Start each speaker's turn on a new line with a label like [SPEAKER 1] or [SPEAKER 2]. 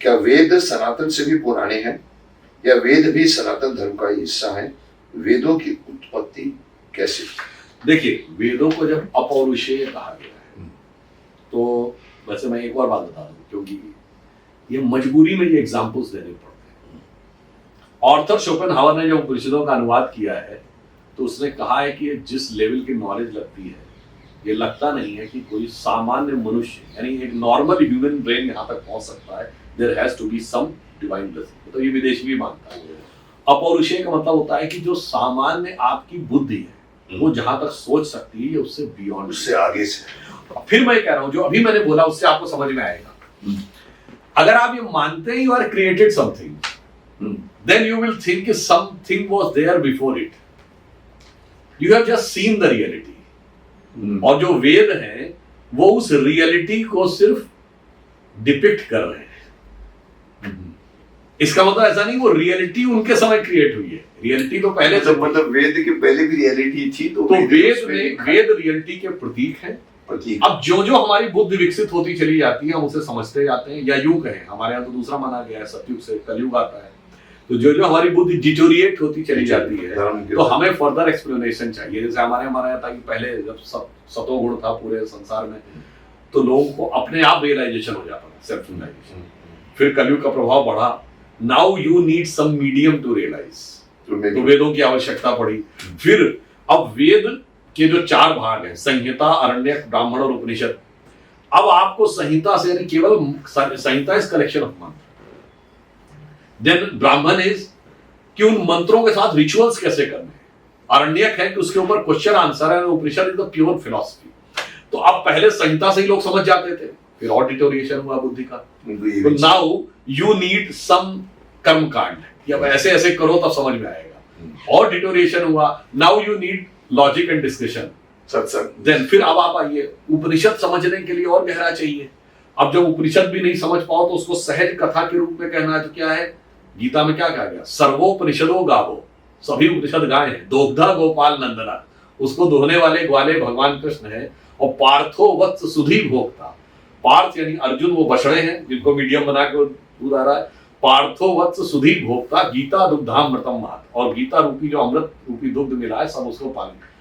[SPEAKER 1] क्या वेद सनातन से भी पुराने हैं या वेद भी सनातन धर्म का ही हिस्सा है? वेदों की उत्पत्ति कैसे?
[SPEAKER 2] देखिए, वेदों को जब अपौरुषेय कहा गया है तो वैसे मैं एक और बात बता दूं, क्योंकि ये मजबूरी में ये एग्जाम्पल्स देने पड़ते हैं। ऑर्थर शोपेनहावर ने जब उपनिषदों का अनुवाद किया है तो उसने कहा है कि जिस लेवल की नॉलेज लगती है, ये लगता नहीं है कि कोई सामान्य मनुष्य यानी एक नॉर्मल ह्यूमन ब्रेन यहाँ तक पहुंच सकता है। There has to be some divine blessing. तो ये विदेशी भी मानता है। अपौरुषेय का मतलब होता है कि जो सामान्य आपकी बुद्धि है वो जहां तक सोच सकती है उससे बियॉन्ड,
[SPEAKER 1] उससे आगे से।
[SPEAKER 2] फिर मैं कह रहा हूं जो अभी मैंने बोला उससे आपको समझ में आएगा। अगर आप ये मानते हैं you are created something, then you will think something was there before it. You have just seen the reality. और जो वेद हैं वो उस रियलिटी को सिर्फ डिपिक्ट कर रहे हैं। इसका मतलब ऐसा नहीं वो रियलिटी उनके समय क्रिएट हुई है। रियलिटी तो पहले से,
[SPEAKER 1] मतलब वेद के पहले भी रियलिटी थी। तो
[SPEAKER 2] वेद रियलिटी के प्रतीक है। अब जो जो हमारी बुद्धि विकसित होती चली जाती है हम उसे समझते जाते हैं, या यूं कहें हमारे यहाँ तो दूसरा माना गया है, सतयुग से कलयुग आता है। तो जो जो हमारी बुद्धि डिटोरिएट होती चली जाती है तो हमें फर्दर एक्सप्लेनेशन चाहिए। जैसे हमारे यहाँ था कि पहले जब सतोगुण था पूरे संसार में तो लोगों को अपने आप रियलाइजेशन हो जाता था, सेल्फ रियलाइजेशन। फिर कलयुग का प्रभाव बढ़ा, now you need some medium to realize, तो वेदों की आवश्यकता पड़ी। फिर अब वेद के जो 4 भाग हैं, संहिता, अरण्यक, ब्राह्मण और उपनिषद। अब आपको संहिता से यानी केवल संहिता इज कलेक्शन ऑफ मंत्र, देन ब्राह्मण इज कि उन मंत्रों के साथ रिचुअल्स कैसे करने हैं, अरण्यक है कि उसके ऊपर क्वेश्चन आंसर है, उपनिषद इज द प्योर फिलॉसफी। तो अब पहले संहिता से ही लोग समझ जाते थे, फिर और डिटोरिएशन हुआ बुद्धि का। तो नाउ यू नीड सम कर्म कांड, कि अब ऐसे ऐसे करो तब समझ में आएगा। और डिटोरिएशन हुआ, now you need logic and discussion,
[SPEAKER 1] सत्संग।
[SPEAKER 2] देन फिर अब आप आइए उपनिषद समझने के लिए और गहरा चाहिए। अब जब उपनिषद भी नहीं समझ पाओ तो उसको सहज कथा के रूप में कहना है तो क्या है, गीता में क्या कहा गया, सर्वोपनिषदो गावो, सभी उपनिषद गाय हैं, दोग्धा गोपाल नंदना, उसको दोहने वाले ग्वाले भगवान कृष्ण है। और पार्थो वत्स सुधी भोक्ता, पार्थ यानी अर्जुन वो बछड़े हैं जिनको मीडियम बना के दूध आ रहा है। पार्थो वत्स सुधी भोक्ता गीता दुग्धामृतम महत्, और गीता रूपी जो अमृत रूपी दुग्ध मिला है सब उसको पानी।